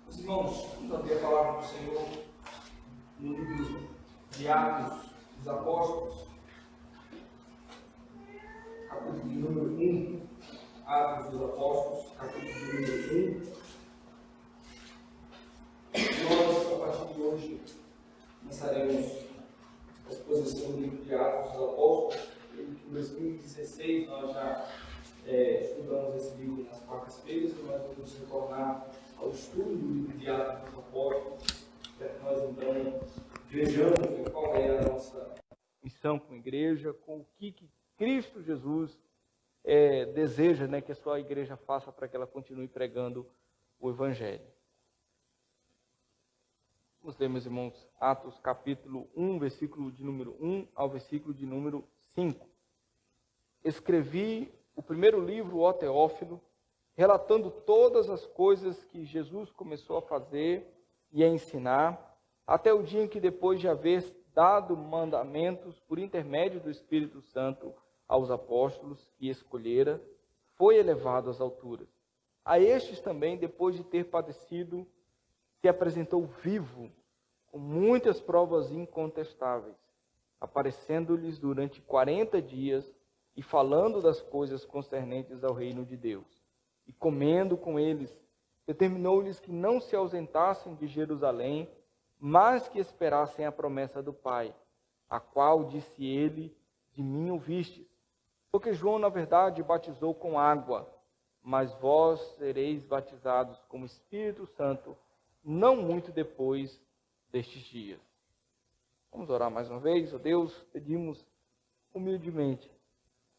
Meus irmãos, vamos abrir a palavra do Senhor no livro de Atos dos Apóstolos, capítulo de número 1. Atos dos Apóstolos, capítulo de número 1. Nós, a partir de hoje, começaremos a exposição do livro de Atos dos Apóstolos. Em 2016, nós já estudamos esse livro nas quartas-feiras, e nós vamos retornar ao estudo do livro de Atos dos Apóstolos, para que nós então vejamos qual é a nossa missão com a igreja, com o que Cristo Jesus deseja, que a sua igreja faça para que ela continue pregando o Evangelho. Vamos ler, meus irmãos, Atos capítulo 1, versículo de número 1 ao versículo de número 5. Escrevi o primeiro livro, ó Teófilo, relatando todas as coisas que Jesus começou a fazer e a ensinar, até o dia em que, depois de haver dado mandamentos por intermédio do Espírito Santo aos apóstolos que escolhera, foi elevado às alturas. A estes também, depois de ter padecido, se apresentou vivo, com muitas provas incontestáveis, aparecendo-lhes durante 40 dias e falando das coisas concernentes ao reino de Deus. E comendo com eles, determinou-lhes que não se ausentassem de Jerusalém, mas que esperassem a promessa do Pai, a qual, disse ele, de mim ouvistes. Porque João, na verdade, batizou com água, mas vós sereis batizados com o Espírito Santo, não muito depois destes dias. Vamos orar mais uma vez. Ó Deus, pedimos humildemente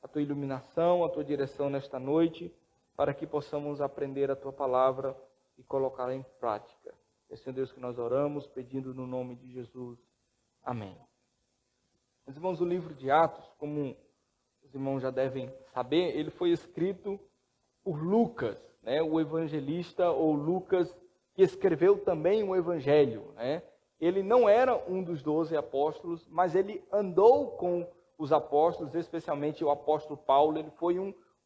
a tua iluminação, a tua direção nesta noite, para que possamos aprender a tua palavra e colocá-la em prática. É, Senhor Deus, que nós oramos, pedindo no nome de Jesus. Amém. Meus irmãos, o livro de Atos, como os irmãos já devem saber, ele foi escrito por Lucas, o evangelista, ou Lucas, que escreveu também o Evangelho. Ele não era um dos 12 apóstolos, mas ele andou com os apóstolos, especialmente o apóstolo Paulo. Ele foi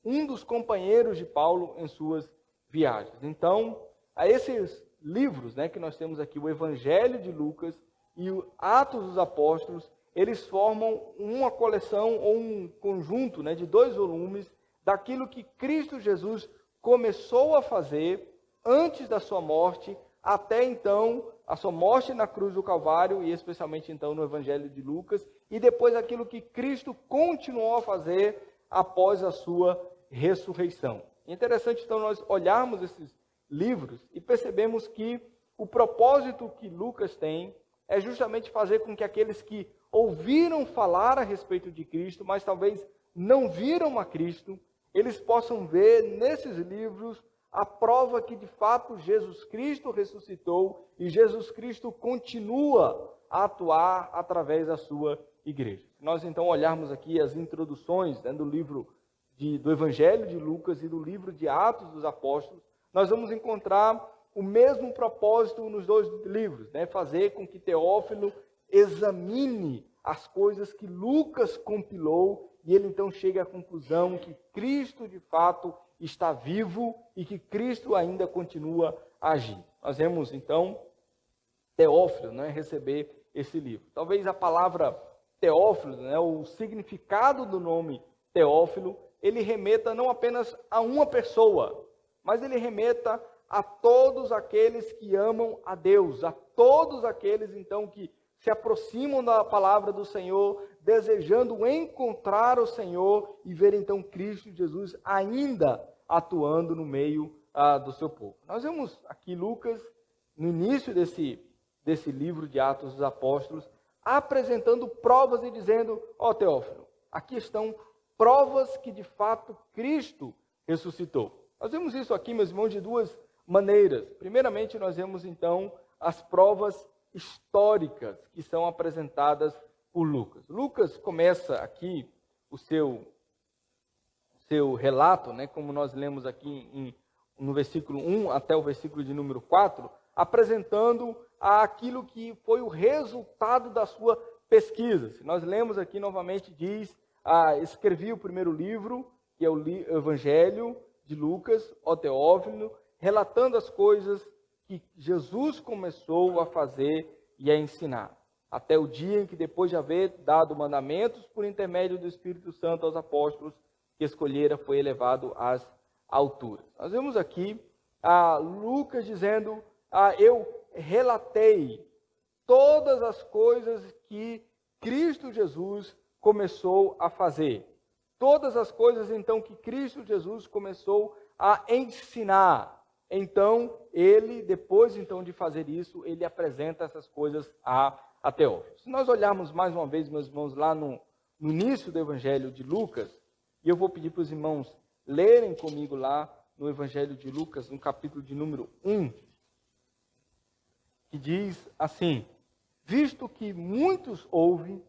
um dos companheiros de Paulo em suas viagens. Então, a esses livros que nós temos aqui, o Evangelho de Lucas e o Atos dos Apóstolos, eles formam uma coleção ou um conjunto de 2 volumes daquilo que Cristo Jesus começou a fazer antes da sua morte, até então a sua morte na cruz do Calvário, e especialmente então no Evangelho de Lucas, e depois aquilo que Cristo continuou a fazer após a sua ressurreição. É interessante então nós olharmos esses livros e percebemos que o propósito que Lucas tem é justamente fazer com que aqueles que ouviram falar a respeito de Cristo, mas talvez não viram a Cristo, eles possam ver nesses livros a prova que de fato Jesus Cristo ressuscitou e Jesus Cristo continua a atuar através da sua igreja. Se nós então olharmos aqui as introduções do livro do Evangelho de Lucas e do livro de Atos dos Apóstolos, nós vamos encontrar o mesmo propósito nos 2 livros, fazer com que Teófilo examine as coisas que Lucas compilou e ele então chega à conclusão que Cristo de fato está vivo e que Cristo ainda continua a agir. Nós vemos então Teófilo receber esse livro. Talvez a palavra Teófilo, o significado do nome Teófilo, ele remeta não apenas a uma pessoa, mas ele remeta a todos aqueles que amam a Deus, a todos aqueles então que se aproximam da palavra do Senhor, desejando encontrar o Senhor e ver então Cristo Jesus ainda atuando no meio do seu povo. Nós vemos aqui Lucas, no início desse livro de Atos dos Apóstolos, apresentando provas e dizendo, ó Teófilo, aqui estão provas que de fato Cristo ressuscitou. Nós vemos isso aqui, meus irmãos, de 2 maneiras. Primeiramente, nós vemos então as provas históricas que são apresentadas por Lucas. Lucas começa aqui o seu relato, como nós lemos aqui no versículo 1 até o versículo de número 4, apresentando aquilo que foi o resultado da sua pesquisa. Se nós lemos aqui novamente, diz, escrevi o primeiro livro, que que é o Evangelho de Lucas, ó Teófilo, relatando as coisas que Jesus começou a fazer e a ensinar. Até o dia em que, depois de haver dado mandamentos por intermédio do Espírito Santo aos apóstolos que escolhera, foi elevado às alturas. Nós vemos aqui Lucas dizendo, eu relatei todas as coisas que Cristo Jesus começou a fazer. Todas as coisas, então, que Cristo Jesus começou a ensinar. Então, ele, depois então de fazer isso, ele apresenta essas coisas a Teófilo. Se nós olharmos mais uma vez, meus irmãos, lá no início do Evangelho de Lucas, e eu vou pedir para os irmãos lerem comigo lá no Evangelho de Lucas, no capítulo de número 1, que diz assim: visto que muitos houve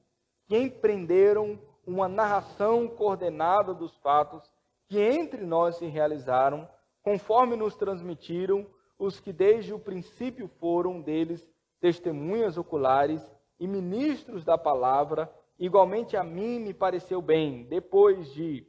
que empreenderam uma narração coordenada dos fatos que entre nós se realizaram, conforme nos transmitiram os que desde o princípio foram deles testemunhas oculares e ministros da palavra, igualmente a mim me pareceu bem, depois de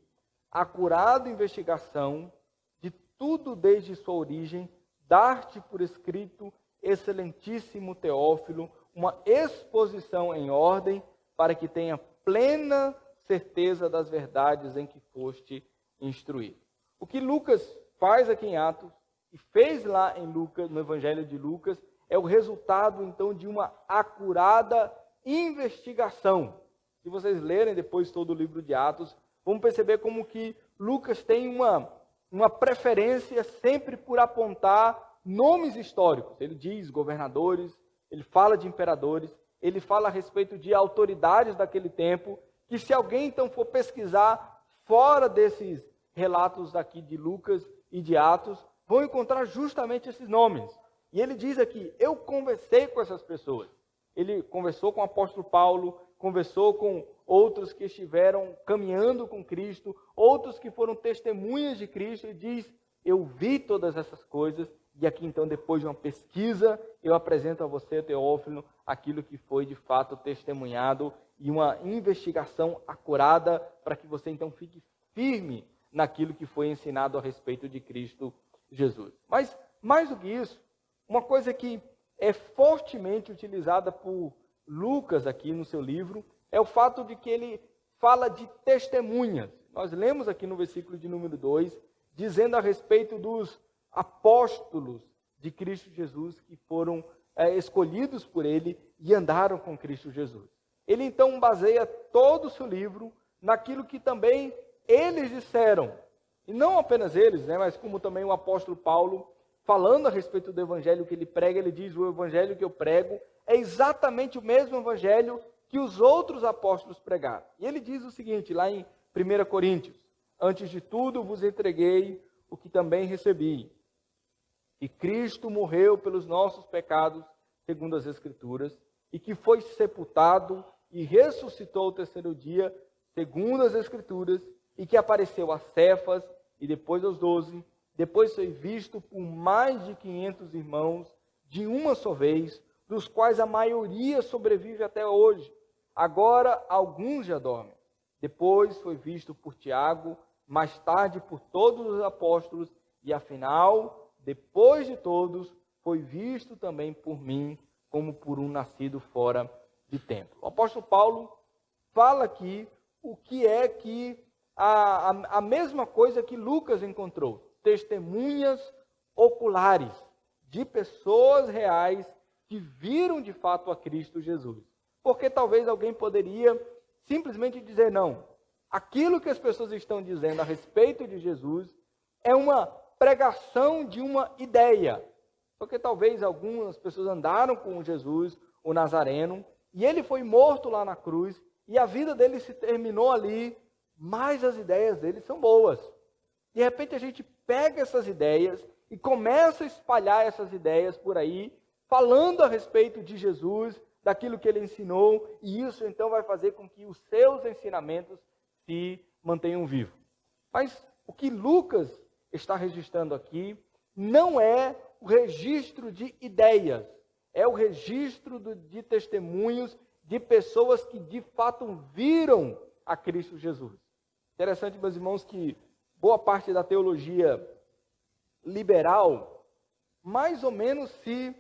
acurada investigação de tudo desde sua origem, dar-te por escrito, excelentíssimo Teófilo, uma exposição em ordem, para que tenha plena certeza das verdades em que foste instruído. O que Lucas faz aqui em Atos e fez lá em Lucas, no Evangelho de Lucas, é o resultado então de uma acurada investigação. Se vocês lerem depois todo o livro de Atos, vamos perceber como que Lucas tem uma preferência sempre por apontar nomes históricos. Ele diz governadores, ele fala de imperadores, ele fala a respeito de autoridades daquele tempo, que se alguém então for pesquisar fora desses relatos aqui de Lucas e de Atos, vão encontrar justamente esses nomes. E ele diz aqui, eu conversei com essas pessoas. Ele conversou com o apóstolo Paulo, conversou com outros que estiveram caminhando com Cristo, outros que foram testemunhas de Cristo, e diz, eu vi todas essas coisas, e aqui então, depois de uma pesquisa, eu apresento a você, Teófilo, aquilo que foi de fato testemunhado, e uma investigação acurada, para que você então fique firme naquilo que foi ensinado a respeito de Cristo Jesus. Mas, mais do que isso, uma coisa que é fortemente utilizada por Lucas aqui no seu livro, é o fato de que ele fala de testemunhas. Nós lemos aqui no versículo de número 2, dizendo a respeito dos apóstolos de Cristo Jesus que foram escolhidos por ele e andaram com Cristo Jesus. Ele então baseia todo o seu livro naquilo que também eles disseram. E não apenas eles, mas como também o apóstolo Paulo, falando a respeito do evangelho que ele prega, ele diz, o evangelho que eu prego é exatamente o mesmo evangelho que os outros apóstolos pregaram. E ele diz o seguinte, lá em 1 Coríntios, antes de tudo vos entreguei o que também recebi, que Cristo morreu pelos nossos pecados, segundo as Escrituras, e que foi sepultado e ressuscitou ao terceiro dia, segundo as Escrituras, e que apareceu a Cefas e depois aos 12, depois foi visto por mais de 500 irmãos, de uma só vez, dos quais a maioria sobrevive até hoje. Agora alguns já dormem. Depois foi visto por Tiago, mais tarde por todos os apóstolos, e afinal, depois de todos, foi visto também por mim, como por um nascido fora de tempo. O apóstolo Paulo fala aqui o que é que a mesma coisa que Lucas encontrou. Testemunhas oculares de pessoas reais que viram de fato a Cristo Jesus. Porque talvez alguém poderia simplesmente dizer, não, aquilo que as pessoas estão dizendo a respeito de Jesus é uma pregação de uma ideia. Porque talvez algumas pessoas andaram com Jesus, o Nazareno, e ele foi morto lá na cruz, e a vida dele se terminou ali, mas as ideias dele são boas. De repente a gente pega essas ideias e começa a espalhar essas ideias por aí, falando a respeito de Jesus, daquilo que ele ensinou, e isso então vai fazer com que os seus ensinamentos se mantenham vivos. Mas o que Lucas está registrando aqui não é o registro de ideias, é o registro de testemunhos de pessoas que de fato viram a Cristo Jesus. Interessante, meus irmãos, que boa parte da teologia liberal mais ou menos se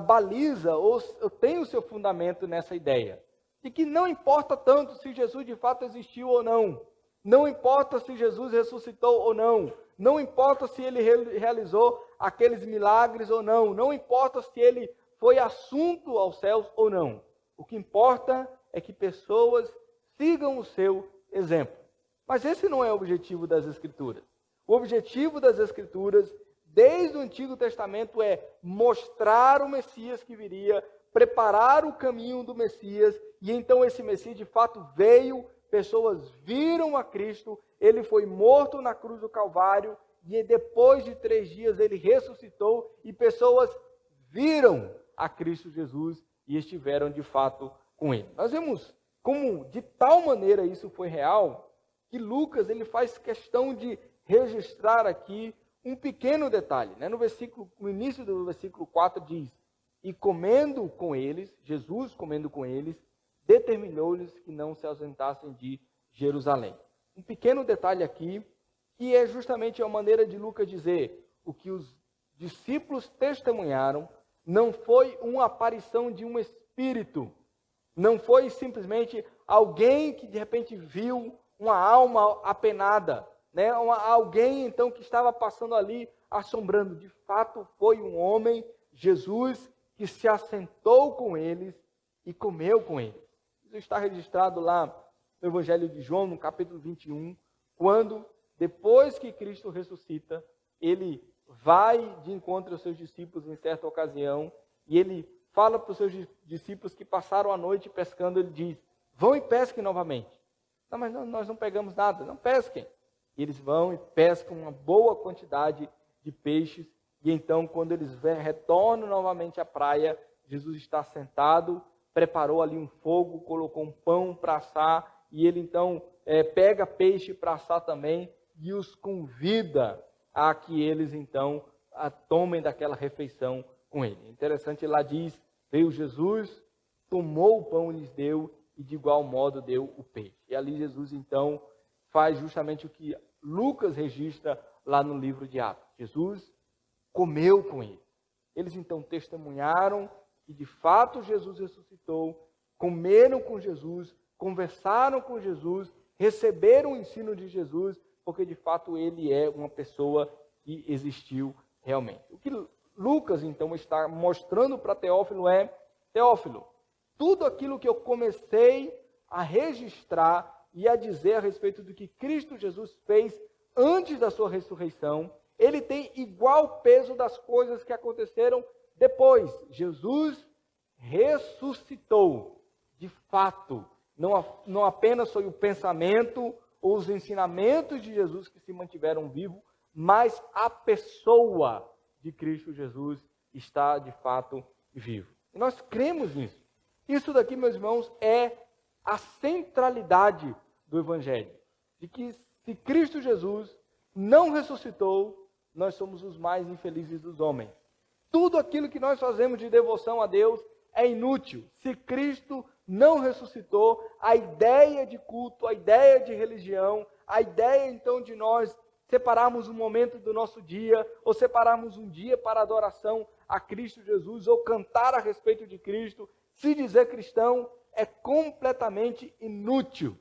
baliza ou tem o seu fundamento nessa ideia. De que não importa tanto se Jesus de fato existiu ou não. Não importa se Jesus ressuscitou ou não. Não importa se ele realizou aqueles milagres ou não. Não importa se ele foi assunto aos céus ou não. O que importa é que pessoas sigam o seu exemplo. Mas esse não é o objetivo das Escrituras. O objetivo das Escrituras, desde o Antigo Testamento, é mostrar o Messias que viria, preparar o caminho do Messias, e então esse Messias de fato veio, pessoas viram a Cristo, ele foi morto na cruz do Calvário, e depois de 3 dias ele ressuscitou, e pessoas viram a Cristo Jesus e estiveram de fato com ele. Nós vemos como de tal maneira isso foi real, que Lucas ele faz questão de registrar aqui um pequeno detalhe. No início do versículo 4 diz, e comendo com eles, Jesus comendo com eles, determinou-lhes que não se ausentassem de Jerusalém. Um pequeno detalhe aqui, que é justamente a maneira de Lucas dizer, o que os discípulos testemunharam não foi uma aparição de um espírito, não foi simplesmente alguém que de repente viu uma alma apenada, alguém então que estava passando ali assombrando. De fato foi um homem, Jesus, que se assentou com eles e comeu com eles. Isso está registrado lá no Evangelho de João, no capítulo 21, quando, depois que Cristo ressuscita, ele vai de encontro aos seus discípulos em certa ocasião, e ele fala para os seus discípulos que passaram a noite pescando, ele diz, vão e pesquem novamente. Não, mas nós não pegamos nada, não pesquem. E eles vão e pescam uma boa quantidade de peixes, e então quando eles retornam novamente à praia, Jesus está sentado, preparou ali um fogo, colocou um pão para assar, e ele então pega peixe para assar também, e os convida a que eles então tomem daquela refeição com ele. Interessante, lá diz, veio Jesus, tomou o pão e lhes deu, e de igual modo deu o peixe. E ali Jesus então faz justamente o que Lucas registra lá no livro de Atos. Jesus comeu com eles. Eles então testemunharam que de fato Jesus ressuscitou, comeram com Jesus, conversaram com Jesus, receberam o ensino de Jesus, porque de fato ele é uma pessoa que existiu realmente. O que Lucas então está mostrando para Teófilo é, Teófilo, tudo aquilo que eu comecei a registrar e a dizer a respeito do que Cristo Jesus fez antes da sua ressurreição, ele tem igual peso das coisas que aconteceram depois. Jesus ressuscitou, de fato, não apenas foi o pensamento ou os ensinamentos de Jesus que se mantiveram vivos, mas a pessoa de Cristo Jesus está de fato vivo. E nós cremos nisso. Isso daqui, meus irmãos, é a centralidade do Evangelho. De que se Cristo Jesus não ressuscitou, nós somos os mais infelizes dos homens. Tudo aquilo que nós fazemos de devoção a Deus é inútil. Se Cristo não ressuscitou, a ideia de culto, a ideia de religião, a ideia então de nós separarmos um momento do nosso dia, ou separarmos um dia para adoração a Cristo Jesus, ou cantar a respeito de Cristo, se dizer cristão, é completamente inútil.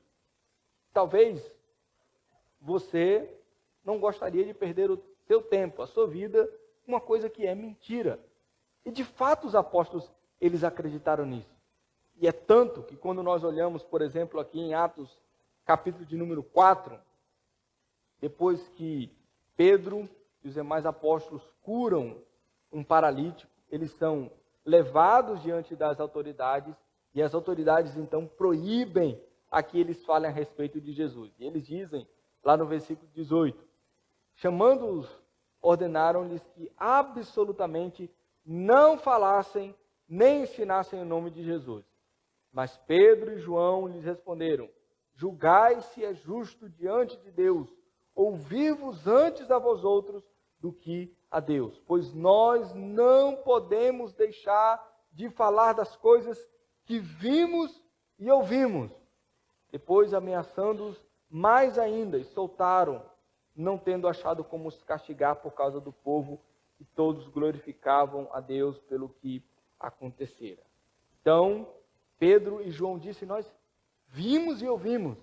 Talvez você não gostaria de perder o seu tempo, a sua vida, uma coisa que é mentira. E de fato os apóstolos, eles acreditaram nisso. E é tanto que quando nós olhamos, por exemplo, aqui em Atos, capítulo de número 4, depois que Pedro e os demais apóstolos curam um paralítico, eles são levados diante das autoridades, e as autoridades então proíbem a que eles falem a respeito de Jesus. E eles dizem, lá no versículo 18, chamando-os, ordenaram-lhes que absolutamente não falassem nem ensinassem o nome de Jesus. Mas Pedro e João lhes responderam, julgai se é justo diante de Deus, ouvir-vos antes a vós outros do que a Deus. Pois nós não podemos deixar de falar das coisas que vimos e ouvimos. Depois, ameaçando-os mais ainda, soltaram, não tendo achado como os castigar por causa do povo, e todos glorificavam a Deus pelo que acontecera. Então, Pedro e João disseram: nós vimos e ouvimos,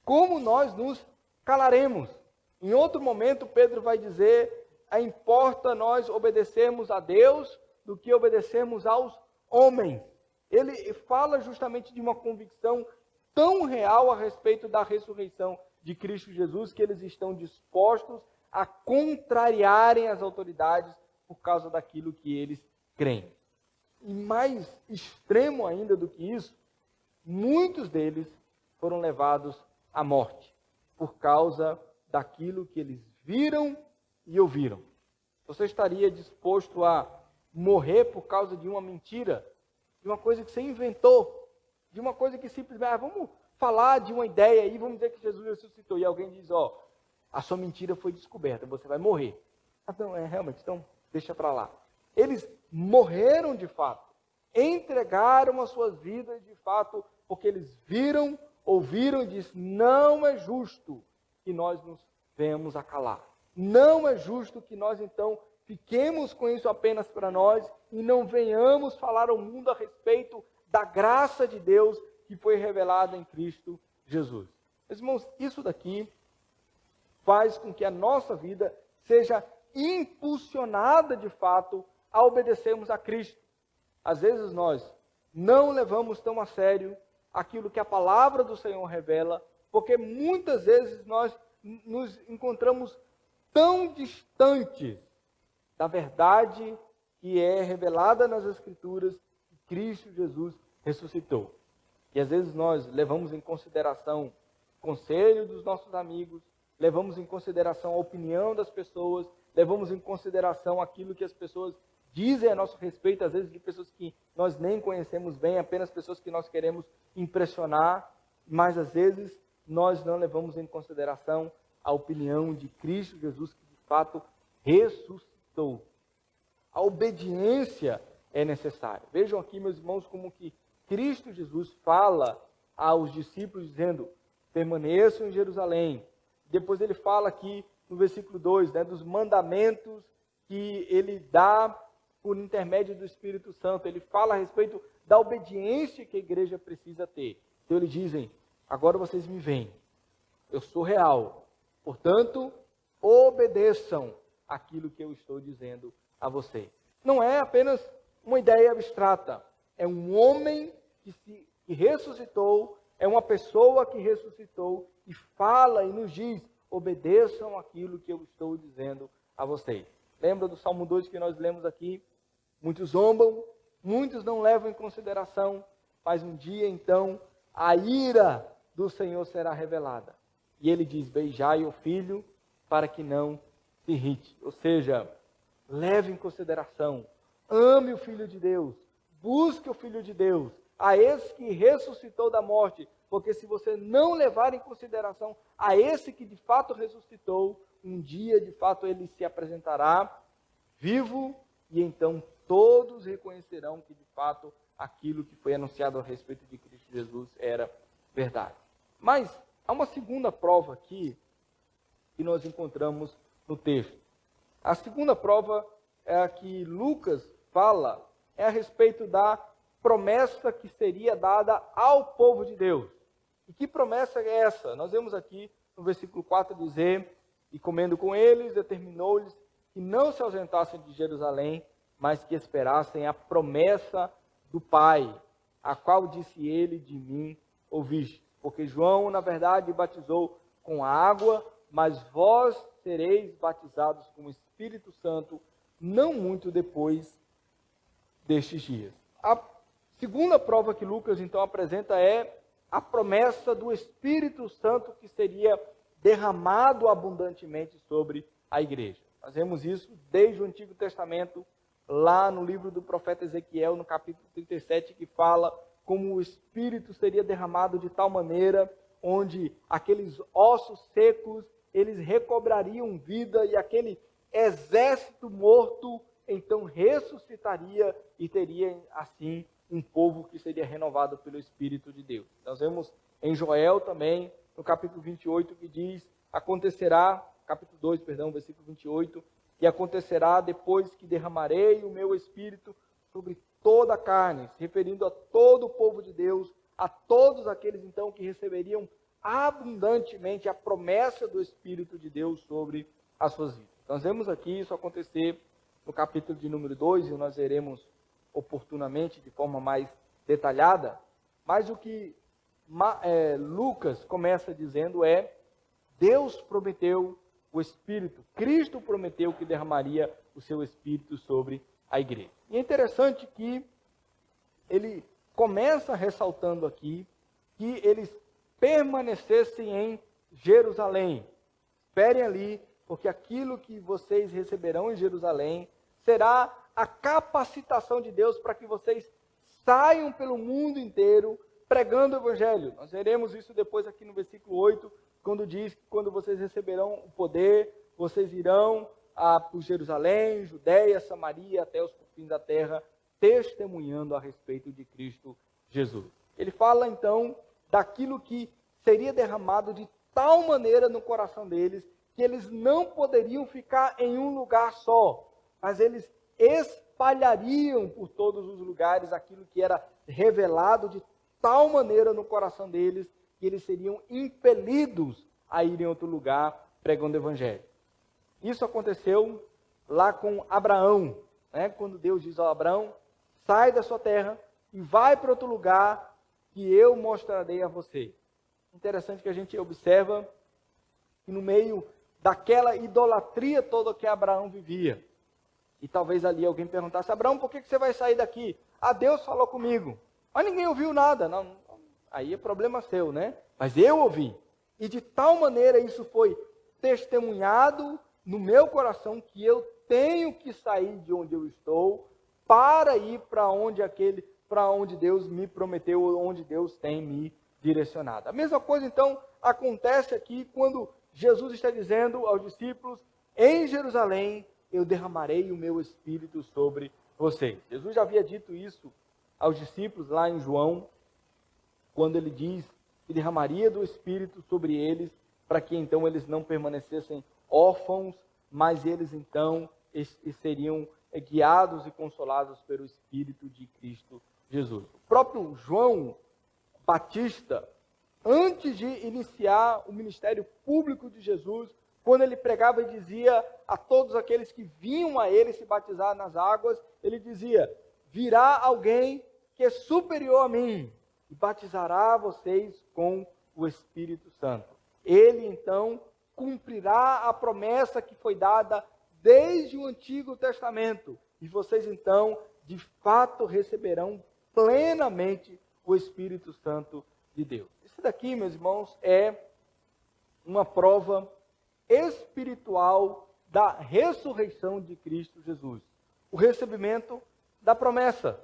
como nós nos calaremos? Em outro momento, Pedro vai dizer: importa nós obedecermos a Deus do que obedecermos aos homens. Ele fala justamente de uma convicção tão real a respeito da ressurreição de Cristo Jesus, que eles estão dispostos a contrariarem as autoridades por causa daquilo que eles creem. E mais extremo ainda do que isso, muitos deles foram levados à morte por causa daquilo que eles viram e ouviram. Você estaria disposto a morrer por causa de uma mentira, de uma coisa que você inventou, de uma coisa que simplesmente, vamos falar de uma ideia aí, vamos dizer que Jesus ressuscitou, e alguém diz: a sua mentira foi descoberta, você vai morrer. Não, realmente, então deixa para lá. Eles morreram de fato, entregaram as suas vidas de fato, porque eles viram, ouviram e disseram: não é justo que nós nos venhamos a calar. Não é justo que nós então fiquemos com isso apenas para nós e não venhamos falar ao mundo a respeito da graça de Deus que foi revelada em Cristo Jesus. Meus irmãos, isso daqui faz com que a nossa vida seja impulsionada de fato a obedecermos a Cristo. Às vezes nós não levamos tão a sério aquilo que a palavra do Senhor revela, porque muitas vezes nós nos encontramos tão distantes da verdade que é revelada nas Escrituras, que Cristo Jesus ressuscitou. E às vezes nós levamos em consideração o conselho dos nossos amigos, levamos em consideração a opinião das pessoas, levamos em consideração aquilo que as pessoas dizem a nosso respeito, às vezes de pessoas que nós nem conhecemos bem, apenas pessoas que nós queremos impressionar, mas às vezes nós não levamos em consideração a opinião de Cristo Jesus, que de fato ressuscitou. A obediência é necessária. Vejam aqui, meus irmãos, como que Cristo Jesus fala aos discípulos dizendo: permaneçam em Jerusalém. Depois ele fala aqui no versículo 2, dos mandamentos que ele dá por intermédio do Espírito Santo. Ele fala a respeito da obediência que a igreja precisa ter. Então eles dizem: agora vocês me veem, eu sou real, portanto, obedeçam aquilo que eu estou dizendo a vocês. Não é apenas uma ideia abstrata, é um homem que ressuscitou, é uma pessoa que ressuscitou e fala e nos diz: obedeçam aquilo que eu estou dizendo a vocês. Lembra do Salmo 2 que nós lemos aqui? Muitos zombam, muitos não levam em consideração, mas um dia então a ira do Senhor será revelada. E ele diz: beijai o filho para que não se irrite. Ou seja, leve em consideração, ame o Filho de Deus, busque o Filho de Deus, a esse que ressuscitou da morte, porque se você não levar em consideração a esse que de fato ressuscitou, um dia de fato ele se apresentará vivo e então todos reconhecerão que de fato aquilo que foi anunciado a respeito de Cristo Jesus era verdade. Mas há uma segunda prova aqui que nós encontramos no texto. A segunda prova é a que Lucas fala, é a respeito da promessa que seria dada ao povo de Deus. E que promessa é essa? Nós vemos aqui no versículo 4 dizer: e comendo com eles, determinou-lhes que não se ausentassem de Jerusalém, mas que esperassem a promessa do Pai, a qual disse ele: de mim ouviste. Porque João, na verdade, batizou com água, mas vós sereis batizados com o Espírito Santo não muito depois destes dias. A segunda prova que Lucas então apresenta é a promessa do Espírito Santo que seria derramado abundantemente sobre a igreja. Nós vemos isso desde o Antigo Testamento, lá no livro do profeta Ezequiel, no capítulo 37, que fala como o Espírito seria derramado de tal maneira onde aqueles ossos secos, eles recobrariam vida e aquele exército morto então ressuscitaria e teria assim um povo que seria renovado pelo Espírito de Deus. Nós vemos em Joel também, no capítulo 28, que diz: acontecerá, capítulo 2, perdão, versículo 28, e acontecerá depois que derramarei o meu espírito sobre toda a carne, se referindo a todo o povo de Deus, a todos aqueles então que receberiam abundantemente a promessa do Espírito de Deus sobre as suas vidas. Nós vemos aqui isso acontecer no capítulo de número 2, e nós veremos oportunamente, de forma mais detalhada, mas o que Lucas começa dizendo é: Deus prometeu o Espírito, Cristo prometeu que derramaria o seu Espírito sobre a igreja. E é interessante que ele começa ressaltando aqui que eles permanecessem em Jerusalém. Esperem ali, porque aquilo que vocês receberão em Jerusalém será a capacitação de Deus para que vocês saiam pelo mundo inteiro pregando o Evangelho. Nós veremos isso depois aqui no versículo 8, quando diz que quando vocês receberão o poder, vocês irão por Jerusalém, Judeia, Samaria, até os confins da terra, testemunhando a respeito de Cristo Jesus. Ele fala então daquilo que seria derramado de tal maneira no coração deles, que eles não poderiam ficar em um lugar só, mas eles espalhariam por todos os lugares aquilo que era revelado de tal maneira no coração deles, que eles seriam impelidos a ir em outro lugar pregando o Evangelho. Isso aconteceu lá com Abraão, né? Quando Deus diz a Abraão: sai da sua terra e vai para outro lugar que eu mostrarei a você. Interessante que a gente observa que no meio daquela idolatria toda que Abraão vivia, e talvez ali alguém perguntasse: Abraão, por que você vai sair daqui? Ah, Deus falou comigo. Mas ninguém ouviu nada. Não, aí é problema seu, né? Mas eu ouvi. E de tal maneira isso foi testemunhado no meu coração que eu tenho que sair de onde eu estou para ir para onde Deus me prometeu, onde Deus tem me direcionado. A mesma coisa então acontece aqui quando Jesus está dizendo aos discípulos: em Jerusalém eu derramarei o meu Espírito sobre vocês. Jesus já havia dito isso aos discípulos lá em João, quando ele diz que derramaria do Espírito sobre eles, para que então eles não permanecessem órfãos, mas eles então seriam guiados e consolados pelo Espírito de Cristo Jesus. O próprio João Batista, antes de iniciar o ministério público de Jesus, quando ele pregava e dizia a todos aqueles que vinham a ele se batizar nas águas, ele dizia: virá alguém que é superior a mim e batizará vocês com o Espírito Santo. Ele então cumprirá a promessa que foi dada desde o Antigo Testamento, e vocês então de fato receberão plenamente o Espírito Santo de Deus. Isso daqui, meus irmãos, é uma prova espiritual da ressurreição de Cristo Jesus. O recebimento da promessa,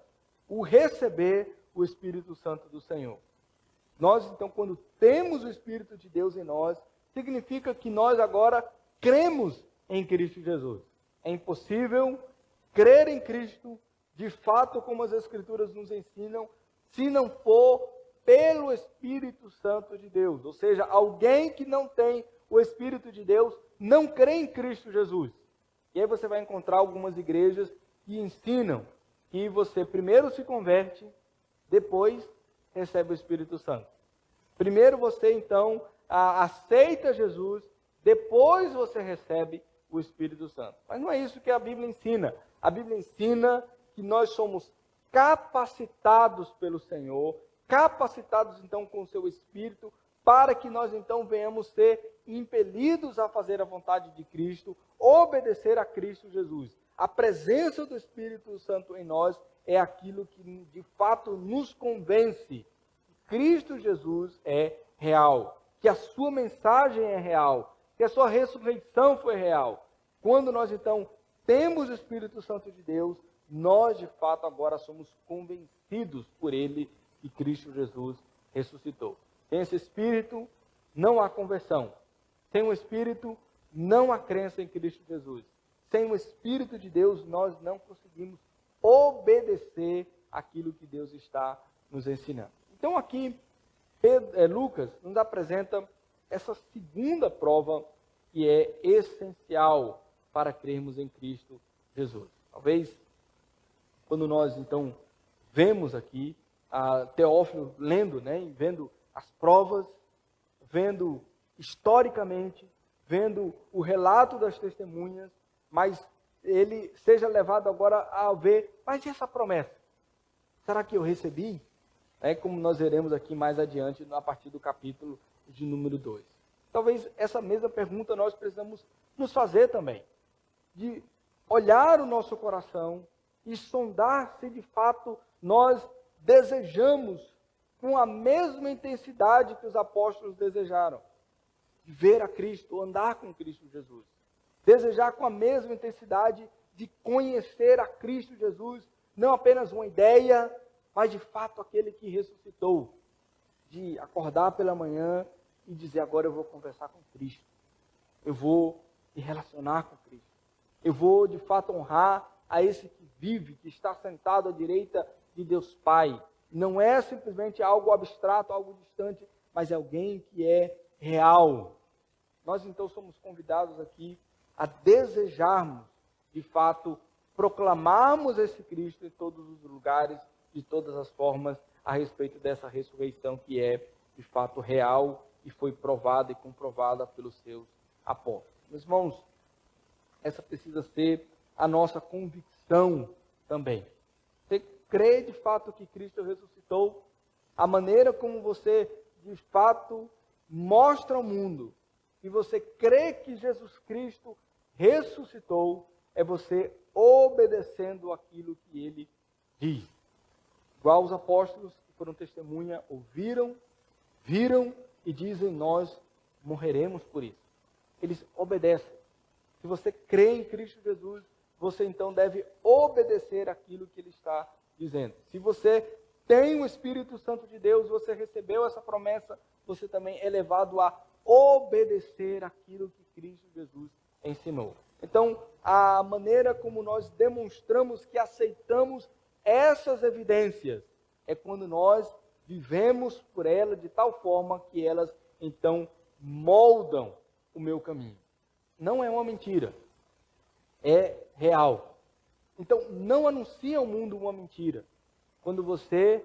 o receber o Espírito Santo do Senhor. Nós, então, quando temos o Espírito de Deus em nós, significa que nós agora cremos em Cristo Jesus. É impossível crer em Cristo, de fato, como as Escrituras nos ensinam, se não for pelo Espírito Santo de Deus. Ou seja, alguém que não tem o Espírito de Deus não crê em Cristo Jesus. E aí você vai encontrar algumas igrejas que ensinam que você primeiro se converte, depois recebe o Espírito Santo. Primeiro você, então, aceita Jesus, depois você recebe o Espírito Santo. Mas não é isso que a Bíblia ensina. A Bíblia ensina que nós somos capacitados pelo Senhor, capacitados, então, com o seu Espírito, para que nós, então, venhamos ser impelidos a fazer a vontade de Cristo, obedecer a Cristo Jesus. A presença do Espírito Santo em nós é aquilo que, de fato, nos convence que Cristo Jesus é real, que a sua mensagem é real, que a sua ressurreição foi real. Quando nós, então, temos o Espírito Santo de Deus, nós, de fato, agora somos convencidos por Ele que Cristo Jesus ressuscitou. Sem esse Espírito, não há conversão. Sem o Espírito, não há crença em Cristo Jesus. Sem o Espírito de Deus, nós não conseguimos obedecer aquilo que Deus está nos ensinando. Então aqui, Lucas nos apresenta essa segunda prova que é essencial para crermos em Cristo Jesus. Talvez, quando nós, então, vemos aqui a Teófilo lendo, né, e vendo as provas, vendo historicamente, vendo o relato das testemunhas, mas ele seja levado agora a ver, mas e essa promessa? Será que eu recebi? É como nós veremos aqui mais adiante, a partir do capítulo de número 2. Talvez essa mesma pergunta nós precisamos nos fazer também, de olhar o nosso coração e sondar se de fato nós desejamos com a mesma intensidade que os apóstolos desejaram, de ver a Cristo, andar com Cristo Jesus. Desejar com a mesma intensidade de conhecer a Cristo Jesus, não apenas uma ideia, mas de fato aquele que ressuscitou. De acordar pela manhã e dizer, agora eu vou conversar com Cristo. Eu vou me relacionar com Cristo. Eu vou de fato honrar a esse que vive, que está sentado à direita de Deus Pai. Não é simplesmente algo abstrato, algo distante, mas é alguém que é real. Nós então somos convidados aqui a desejarmos, de fato, proclamarmos esse Cristo em todos os lugares, de todas as formas, a respeito dessa ressurreição que é, de fato, real e foi provada e comprovada pelos seus apóstolos. Meus irmãos, essa precisa ser a nossa convicção também. Você crê, de fato, que Cristo ressuscitou? A maneira como você, de fato, mostra ao mundo que você crê que Jesus Cristo ressuscitou, é você obedecendo aquilo que ele diz. Igual os apóstolos que foram testemunha, ouviram, viram e dizem, nós morreremos por isso. Eles obedecem. Se você crê em Cristo Jesus, você então deve obedecer aquilo que ele está dizendo. Se você tem o Espírito Santo de Deus, você recebeu essa promessa, você também é levado a obedecer aquilo que Cristo Jesus ensinou. Então, a maneira como nós demonstramos que aceitamos essas evidências é quando nós vivemos por elas de tal forma que elas, então, moldam o meu caminho. Não é uma mentira, é real. Então, não anuncie ao mundo uma mentira. Quando você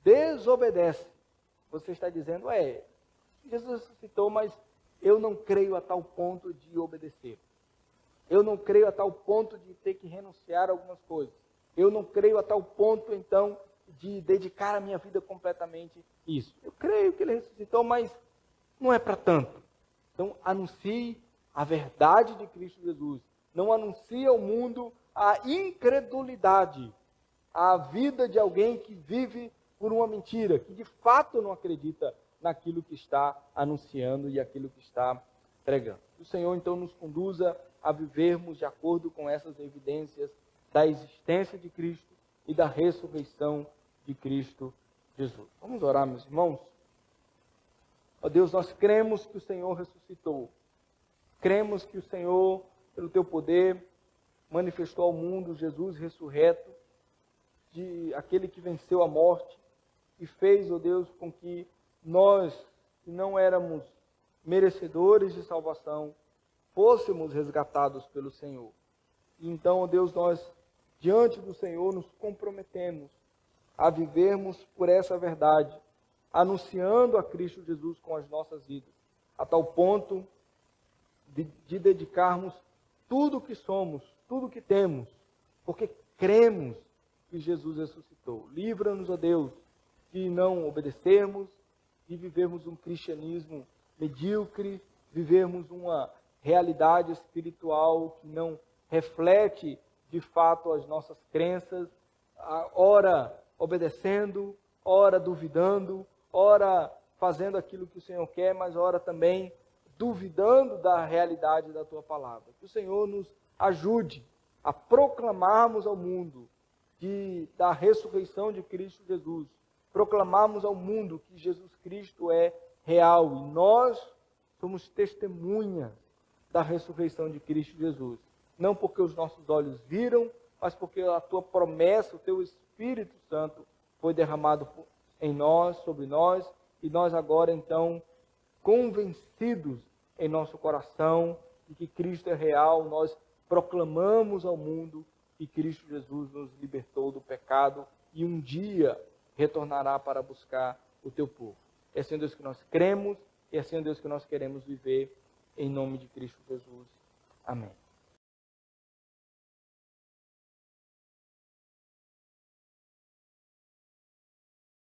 desobedece, você está dizendo, Jesus ressuscitou, mas eu não creio a tal ponto de obedecer. Eu não creio a tal ponto de ter que renunciar a algumas coisas. Eu não creio a tal ponto, então, de dedicar a minha vida completamente a isso. Eu creio que ele ressuscitou, mas não é para tanto. Então, anuncie a verdade de Cristo Jesus. Não anuncie ao mundo a incredulidade, a vida de alguém que vive por uma mentira, que de fato não acredita naquilo que está anunciando e aquilo que está pregando. Que o Senhor, então, nos conduza a vivermos de acordo com essas evidências da existência de Cristo e da ressurreição de Cristo Jesus. Vamos orar, meus irmãos? Ó Deus, nós cremos que o Senhor ressuscitou. Cremos que o Senhor, pelo teu poder, manifestou ao mundo Jesus ressurreto, de aquele que venceu a morte e fez, ó Deus, com que nós, que não éramos merecedores de salvação, fôssemos resgatados pelo Senhor. E então, ó Deus, nós, diante do Senhor, nos comprometemos a vivermos por essa verdade, anunciando a Cristo Jesus com as nossas vidas, a tal ponto de dedicarmos tudo o que somos, tudo o que temos, porque cremos que Jesus ressuscitou. Livra-nos, ó Deus, de não obedecermos, de vivermos um cristianismo medíocre, vivermos uma realidade espiritual que não reflete de fato as nossas crenças, ora obedecendo, ora duvidando, ora fazendo aquilo que o Senhor quer, mas ora também duvidando da realidade da tua palavra. Que o Senhor nos ajude a proclamarmos ao mundo da ressurreição de Cristo Jesus, proclamarmos ao mundo que Jesus Cristo é real e nós somos testemunhas da ressurreição de Cristo Jesus. Não porque os nossos olhos viram, mas porque a tua promessa, o teu Espírito Santo foi derramado em nós, sobre nós, e nós agora então, convencidos em nosso coração de que Cristo é real, nós proclamamos ao mundo que Cristo Jesus nos libertou do pecado e um dia retornará para buscar o teu povo. É assim, Deus, que nós cremos, e é assim, Deus, que nós queremos viver, em nome de Cristo Jesus. Amém.